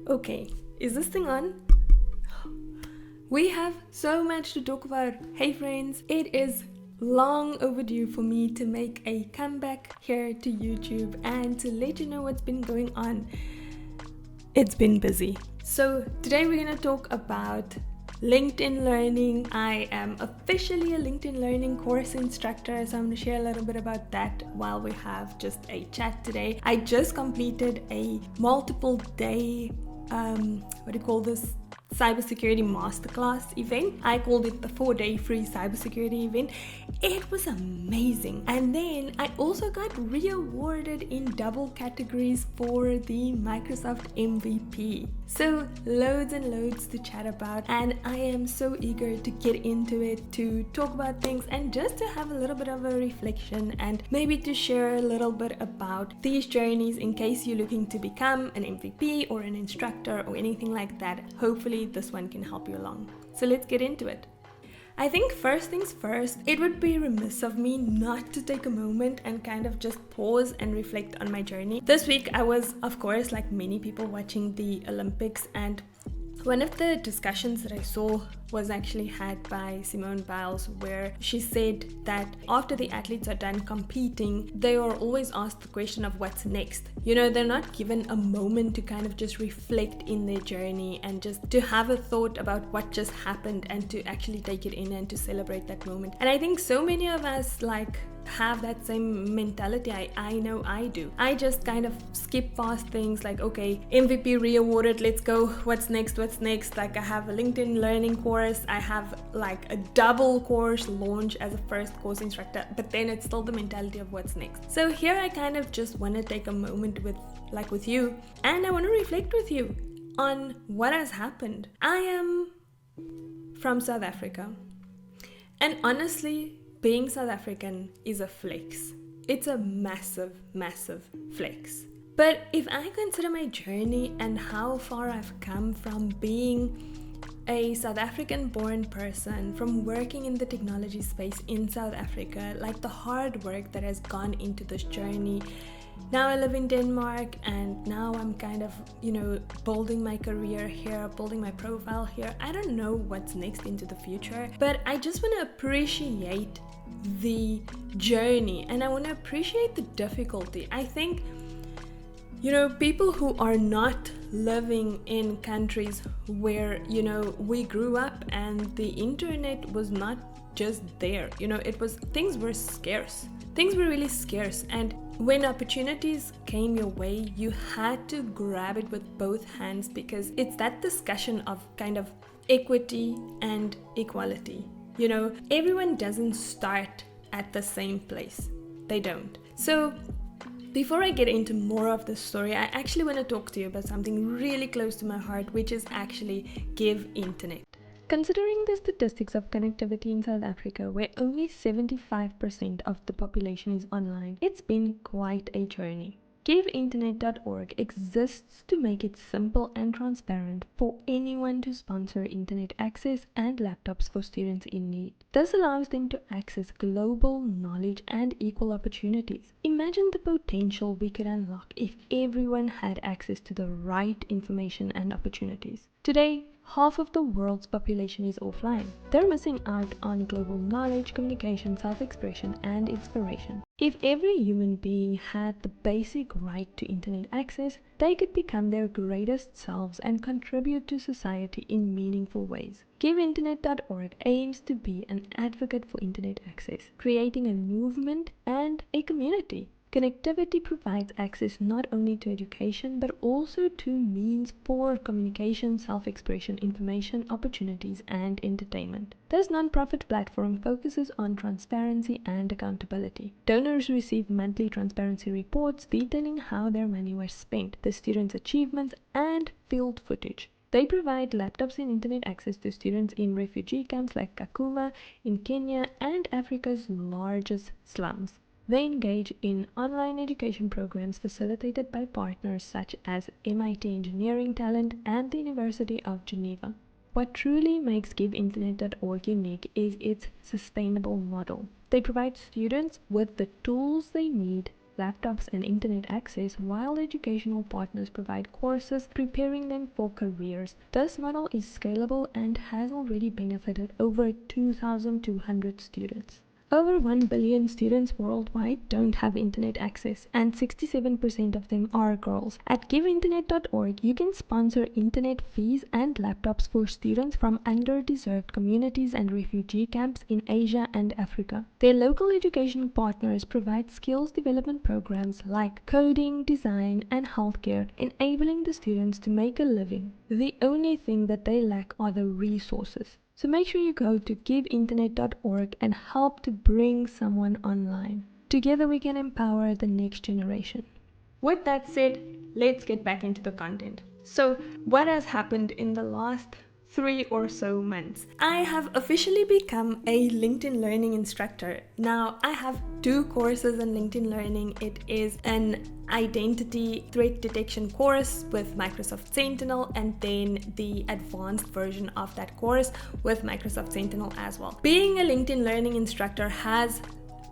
Okay, is this thing on? We have so much to talk about. Hey friends, it is long overdue for me to make a comeback here to YouTube and to let you know what's been going on. It's been busy. So today we're going to talk about LinkedIn Learning. I am officially a LinkedIn Learning course instructor, so I'm going to share a little bit about that while we have just a chat today. I just completed a multiple day cybersecurity masterclass event. I called it the 4-day free cybersecurity event. It was amazing. And then I also got re-awarded in double categories for the Microsoft MVP. So loads and loads to chat about, and I am so eager to get into it, to talk about things, and just to have a little bit of a reflection and maybe to share a little bit about these journeys in case you're looking to become an MVP or an instructor or anything like that. Hopefully this one can help you along. So let's get into it. I think first things first, it would be remiss of me not to take a moment and kind of just pause and reflect on my journey. This week I was, of course, like many people, watching the Olympics, and one of the discussions that I saw was actually had by Simone Biles, where she said that after the athletes are done competing, they are always asked the question of what's next. You know, they're not given a moment to kind of just reflect in their journey and just to have a thought about what just happened and to actually take it in and to celebrate that moment. And I think so many of us have that same mentality. I know I do. I just kind of skip past things like, okay, MVP re-awarded, let's go, what's next? Like I have a LinkedIn Learning course, I have like a double course launch as a first course instructor, but then it's still the mentality of what's next. So here I kind of just want to take a moment with you, and I want to reflect with you on what has happened. I am from South Africa, and honestly, being South African is a flex. It's a massive, massive flex. But if I consider my journey and how far I've come from being a South African born person, from working in the technology space in South Africa, like the hard work that has gone into this journey. Now I live in Denmark, and now I'm kind of, building my career here, building my profile here. I don't know what's next into the future, but I just want to appreciate the journey, and I want to appreciate the difficulty. I think, people who are not living in countries where, we grew up and the internet was not just there, things were scarce. Things were really scarce, and when opportunities came your way, you had to grab it with both hands, because it's that discussion of kind of equity and equality. Everyone doesn't start at the same place. They don't. So before I get into more of the story, I actually want to talk to you about something really close to my heart, which is actually Give Internet. Considering the statistics of connectivity in South Africa, where only 75% of the population is online, it's been quite a journey. GiveInternet.org exists to make it simple and transparent for anyone to sponsor internet access and laptops for students in need. This allows them to access global knowledge and equal opportunities. Imagine the potential we could unlock if everyone had access to the right information and opportunities. Today, half of the world's population is offline. They're missing out on global knowledge, communication, self-expression, and inspiration. If every human being had the basic right to internet access, they could become their greatest selves and contribute to society in meaningful ways. GiveInternet.org aims to be an advocate for internet access, creating a movement and a community. Connectivity provides access not only to education, but also to means for communication, self-expression, information, opportunities, and entertainment. This non-profit platform focuses on transparency and accountability. Donors receive monthly transparency reports detailing how their money was spent, the students' achievements, and field footage. They provide laptops and internet access to students in refugee camps like Kakuma in Kenya and Africa's largest slums. They engage in online education programs facilitated by partners such as MIT Engineering Talent and the University of Geneva. What truly makes GiveInternet.org unique is its sustainable model. They provide students with the tools they need laptops, and internet access, while educational partners provide courses preparing them for careers. This model is scalable and has already benefited over 2,200 students. Over 1 billion students worldwide don't have internet access, and 67% of them are girls. At giveinternet.org, you can sponsor internet fees and laptops for students from underdeserved communities and refugee camps in Asia and Africa. Their local education partners provide skills development programs like coding, design, and healthcare, enabling the students to make a living. The only thing that they lack are the resources. So make sure you go to giveinternet.org and help to bring someone online. Together we can empower the next generation. With that said, let's get back into the content. So, what has happened in the last 3 or so months? I have officially become a LinkedIn Learning instructor. Now, I have 2 courses in LinkedIn Learning. It is an identity threat detection course with Microsoft Sentinel, and then the advanced version of that course with Microsoft Sentinel as well. Being a LinkedIn Learning instructor has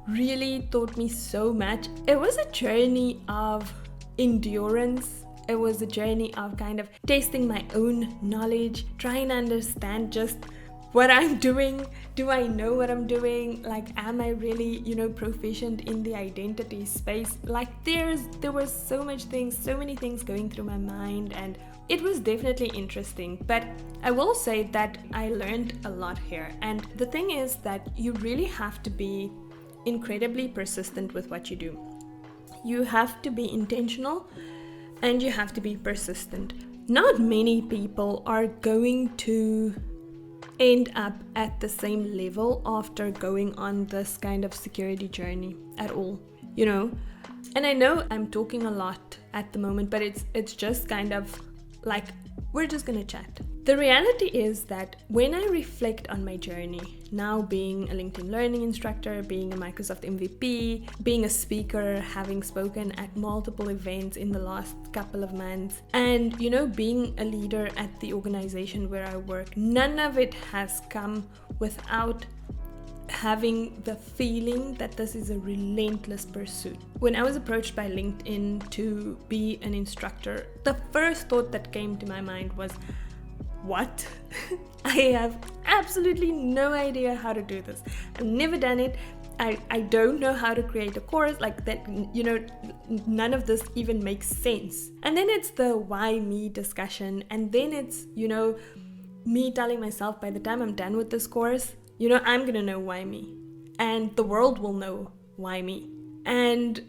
really taught me so much. It was a journey of endurance. It was a journey of kind of testing my own knowledge, trying to understand just what I'm doing. Do I know what I'm doing? Like, am I really, proficient in the identity space? Like, there was so many things going through my mind, and it was definitely interesting. But I will say that I learned a lot here. And the thing is that you really have to be incredibly persistent with what you do. You have to be intentional and you have to be persistent. Not many people are going to end up at the same level after going on this kind of security journey at all, And I know I'm talking a lot at the moment, but it's just kind of like, we're just gonna chat. The reality is that when I reflect on my journey, now being a LinkedIn Learning instructor, being a Microsoft MVP, being a speaker, having spoken at multiple events in the last couple of months, and being a leader at the organization where I work, none of it has come without having the feeling that this is a relentless pursuit. When I was approached by LinkedIn to be an instructor, the first thought that came to my mind was, what? I have absolutely no idea how to do this. I've never done it. I don't know how to create a course like that. None of this even makes sense. And then it's the why me discussion. And then it's, me telling myself, by the time I'm done with this course, I'm going to know why me. And the world will know why me. And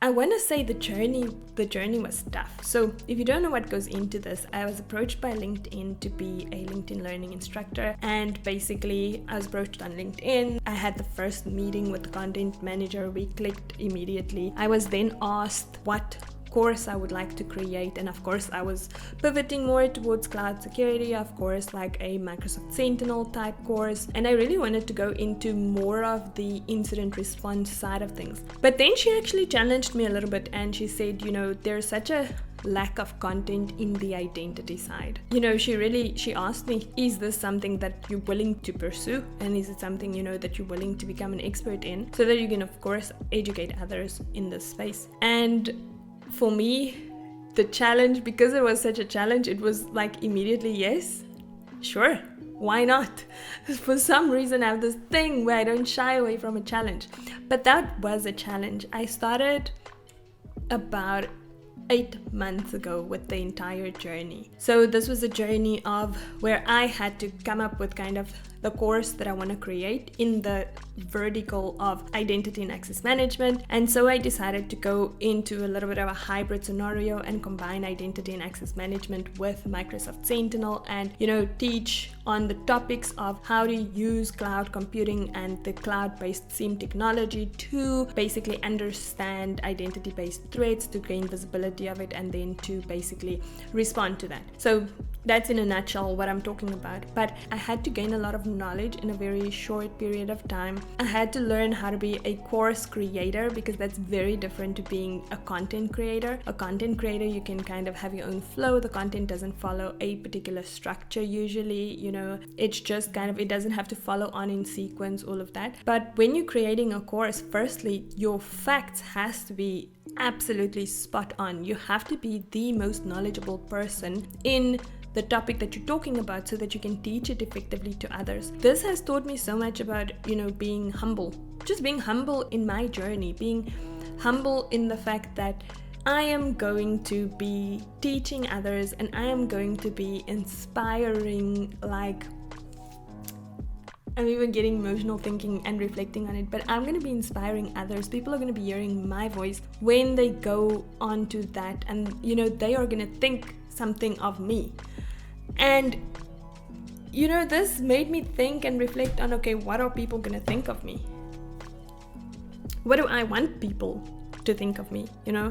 I want to say the journey was tough. So if you don't know what goes into this, I was approached by LinkedIn to be a LinkedIn Learning instructor. And basically, I was approached on LinkedIn. I had the first meeting with the content manager. We clicked immediately. I was then asked what course I would like to create, and of course I was pivoting more towards cloud security, of course, like a Microsoft Sentinel type course, and I really wanted to go into more of the incident response side of things. But then she actually challenged me a little bit, and she said, there's such a lack of content in the identity side. She asked me, is this something that you're willing to pursue, and is it something that you're willing to become an expert in, so that you can of course educate others in this space. And for me, the challenge, because it was such a challenge, it was like immediately, yes, sure, why not? For some reason I have this thing where I don't shy away from a challenge. But that was a challenge. I started about 8 months ago with the entire journey. So this was a journey of where I had to come up with kind of the course that I want to create in the vertical of identity and access management. And so I decided to go into a little bit of a hybrid scenario and combine identity and access management with Microsoft Sentinel and, teach on the topics of how to use cloud computing and the cloud-based SIEM technology to basically understand identity-based threats, to gain visibility of it, and then to basically respond to that. So that's in a nutshell what I'm talking about. But I had to gain a lot of knowledge in a very short period of time. I had to learn how to be a course creator, because that's very different to being a content creator. A content creator, you can kind of have your own flow. The content doesn't follow a particular structure usually, it's just kind of, it doesn't have to follow on in sequence, all of that. But when you're creating a course, firstly, your facts has to be absolutely spot on. You have to be the most knowledgeable person in the topic that you're talking about, so that you can teach it effectively to others. This has taught me so much about, being humble. Just being humble in my journey, being humble in the fact that I am going to be teaching others, and I am going to be inspiring, like, I'm even getting emotional thinking and reflecting on it, but I'm going to be inspiring others. People are going to be hearing my voice when they go onto that, and they are going to think something of me. And this made me think and reflect on, okay, what are people going to think of me? What do I want people to think of me?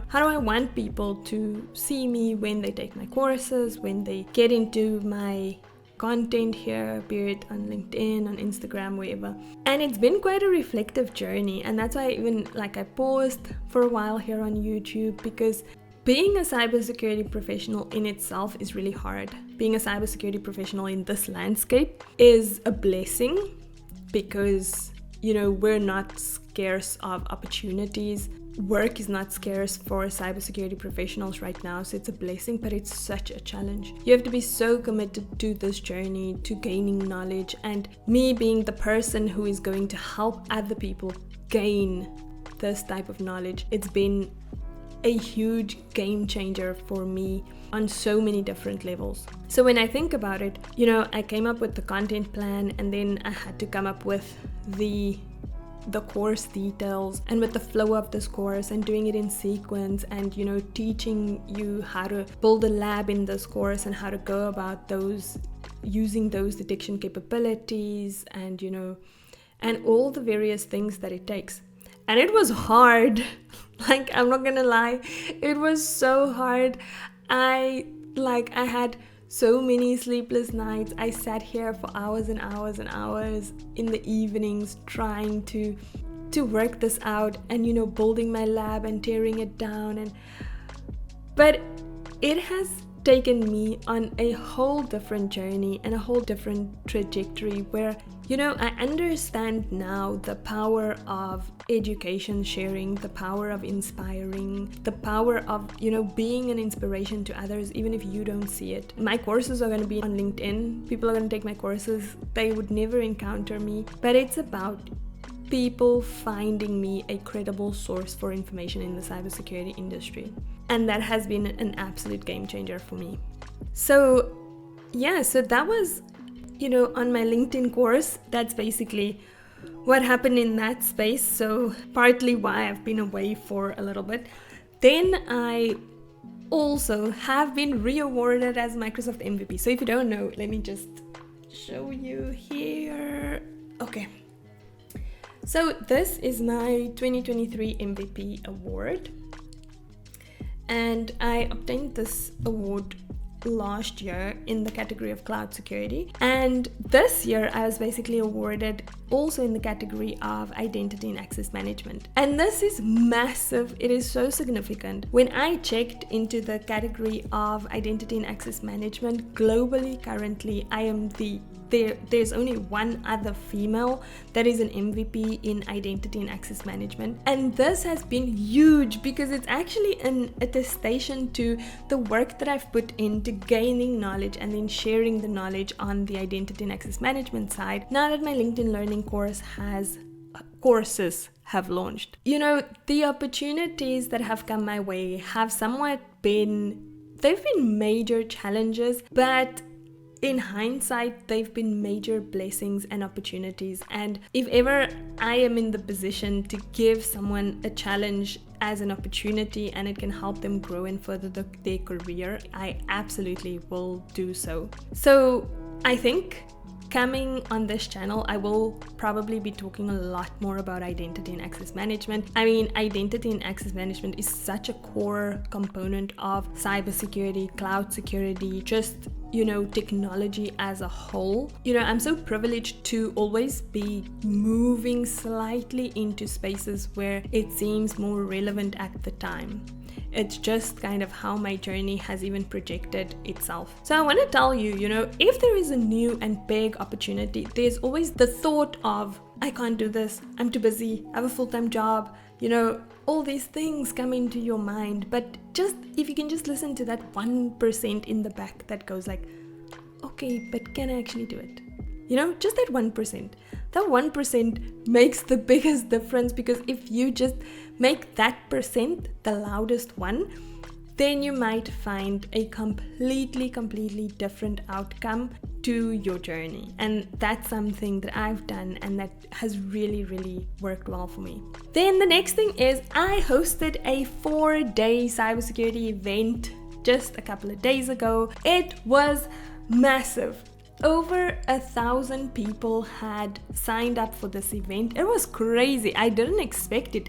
How do I want people to see me when they take my courses, when they get into my content here, be it on LinkedIn, on Instagram, wherever. And it's been quite a reflective journey, and that's why I paused for a while here on YouTube, because being a cybersecurity professional in itself is really hard. Being a cybersecurity professional in this landscape is a blessing, because we're not scarce of opportunities. Work is not scarce for cybersecurity professionals right now, so it's a blessing, but it's such a challenge. You have to be so committed to this journey, to gaining knowledge, and me being the person who is going to help other people gain this type of knowledge, it's been a huge game changer for me on so many different levels. So when I think about it, I came up with the content plan, and then I had to come up with the course details and with the flow of this course, and doing it in sequence, and teaching you how to build a lab in this course and how to go about using those detection capabilities, and and all the various things that it takes. And it was hard. I'm not gonna lie, it was so hard. I had so many sleepless nights. I sat here for hours and hours and hours in the evenings trying to work this out, and building my lab and tearing it down, but it has taken me on a whole different journey and a whole different trajectory, where I understand now the power of education sharing, the power of inspiring, the power of being an inspiration to others, even if you don't see it. My courses are going to be on LinkedIn. People are going to take my courses. They would never encounter me, but it's about people finding me a credible source for information in the cybersecurity industry, and that has been an absolute game changer for me. So that was on my LinkedIn course. That's basically what happened in that space. So partly why I've been away for a little bit. Then I also have been re-awarded as Microsoft MVP. So if you don't know, let me just show you here. Okay. So this is my 2023 MVP award, and I obtained this award last year in the category of cloud security, and this year I was basically awarded also in the category of identity and access management. And this is massive. It is so significant. When I checked into the category of identity and access management globally, currently I am there's only one other female that is an MVP in identity and access management. And this has been huge, because it's actually an attestation to the work that I've put into gaining knowledge and then sharing the knowledge on the identity and access management side, now that my LinkedIn Learning courses have launched. The opportunities that have come my way have they've been major challenges, but in hindsight, they've been major blessings and opportunities. And if ever I am in the position to give someone a challenge as an opportunity and it can help them grow and further their career, I absolutely will do so. So I think coming on this channel, I will probably be talking a lot more about identity and access management. I mean, identity and access management is such a core component of cybersecurity, cloud security, just technology as a whole. I'm so privileged to always be moving slightly into spaces where it seems more relevant at the time. It's just kind of how my journey has even projected itself. So I want to tell you, if there is a new and big opportunity, there's always the thought of, I can't do this, I'm too busy, I have a full-time job, all these things come into your mind. But just if you can just listen to that 1% in the back that goes like, okay, but can I actually do it? Just that 1%. That 1% makes the biggest difference, because if you just make that percent the loudest one, then you might find a completely different outcome to your journey. And that's something that I've done and that has really worked well for me. Then the next thing is I hosted a 4-day cybersecurity event just a couple of days ago. It was massive. Over 1,000 people had signed up for this event. It was crazy. I didn't expect it.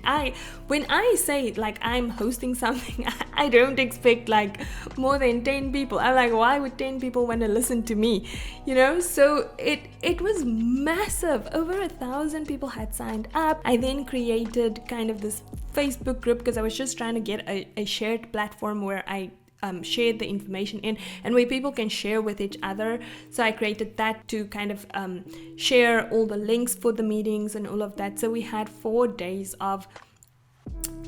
When I say like I'm hosting something, I don't expect like more than 10 people. I'm like, why would 10 people want to listen to me? So it was massive. Over 1,000 people had signed up. I then created kind of this Facebook group because I was just trying to get a shared platform where I shared the information in and where people can share with each other. So I created that to kind of share all the links for the meetings and all of that. So we had 4 days of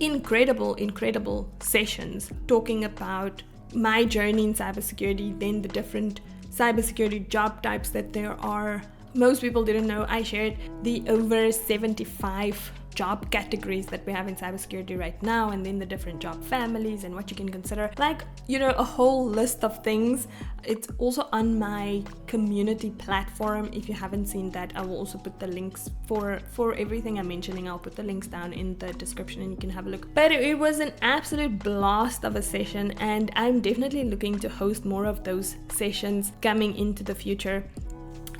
incredible sessions talking about my journey in cybersecurity, then the different cybersecurity job types that there are. Most people didn't know I shared the over 75 job categories that we have in cybersecurity right now, and then the different job families and what you can consider, like a whole list of things. It's also on my community platform. If you haven't seen that, I will also put the links for everything I'm mentioning. I'll put the links down in the description and you can have a look. But it was an absolute blast of a session, and I'm definitely looking to host more of those sessions coming into the future.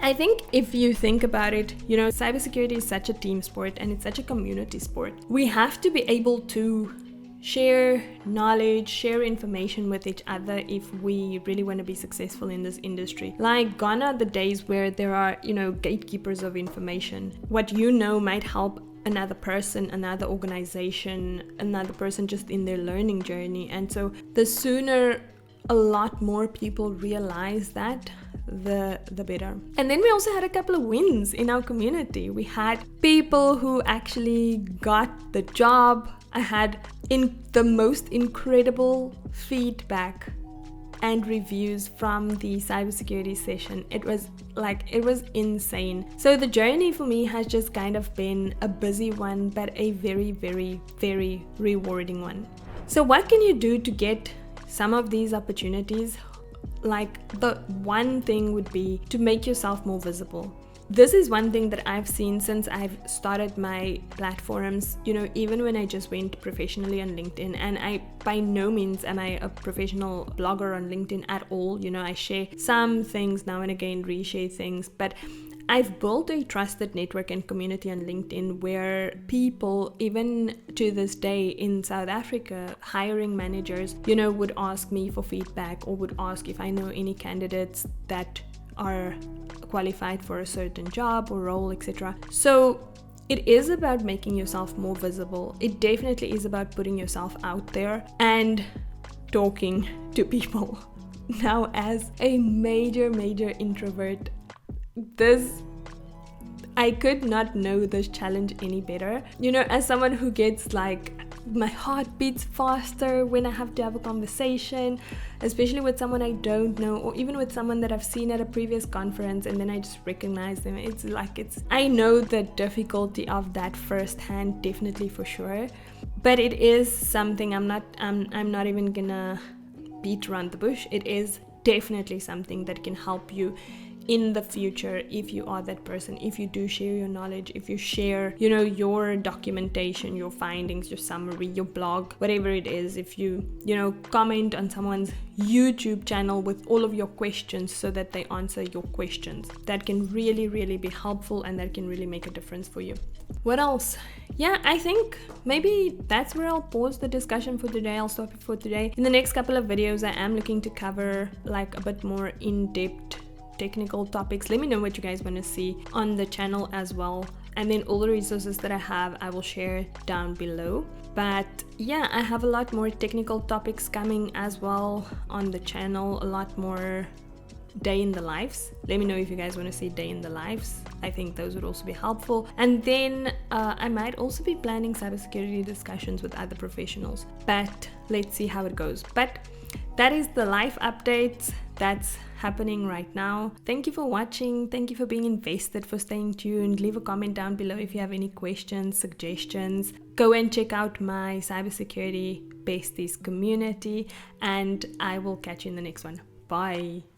I think if you think about it, cybersecurity is such a team sport and it's such a community sport. We have to be able to share knowledge, share information with each other if we really want to be successful in this industry. Like, gone are the days where there are, gatekeepers of information. What might help another person, another organization, another person just in their learning journey. And so the sooner a lot more people realize that, the better. And then we also had a couple of wins in our community. We had people who actually got the job. I had the most incredible feedback and reviews from the cybersecurity session. It was insane. So the journey for me has just kind of been a busy one, but a very rewarding one. So what can you do to get some of these opportunities? Like, the one thing would be to make yourself more visible. This is one thing that I've seen since I've started my platforms, even when I just went professionally on LinkedIn. And I, by no means am I a professional blogger on LinkedIn at all. I share some things now and again, reshare things, but I've built a trusted network and community on LinkedIn where people, even to this day in South Africa, hiring managers, would ask me for feedback or would ask if I know any candidates that are qualified for a certain job or role, etc. So it is about making yourself more visible. It definitely is about putting yourself out there and talking to people. Now, as a major introvert, I could not know this challenge any better. As someone who gets like, my heart beats faster when I have to have a conversation, especially with someone I don't know, or even with someone that I've seen at a previous conference and then I just recognize them. I know the difficulty of that firsthand, definitely, for sure. But it is something I'm not even gonna beat around the bush. It is definitely something that can help you in the future, if you are that person, if you do share your knowledge, if you share, you know, your documentation, your findings, your summary, your blog, whatever it is, if you know, comment on someone's YouTube channel with all of your questions so that they answer your questions, that can really, really be helpful, and that can really make a difference for you. What else? Yeah, I think maybe that's where I'll pause the discussion for today. I'll stop it for today. In the next couple of videos, I am looking to cover like a bit more in-depth technical topics. Let me know what you guys want to see on the channel as well, and then all the resources that I have I will share down below. But yeah, I have a lot more technical topics coming as well on the channel, a lot more day in the lives. Let me know if you guys want to see day in the lives. I think those would also be helpful. And then I might also be planning cybersecurity discussions with other professionals, but let's see how it goes. But that is the life update that's happening right now. Thank you for watching. Thank you for being invested, for staying tuned. Leave a comment down below if you have any questions, suggestions. Go and check out my cybersecurity besties community, and I will catch you in the next one. Bye.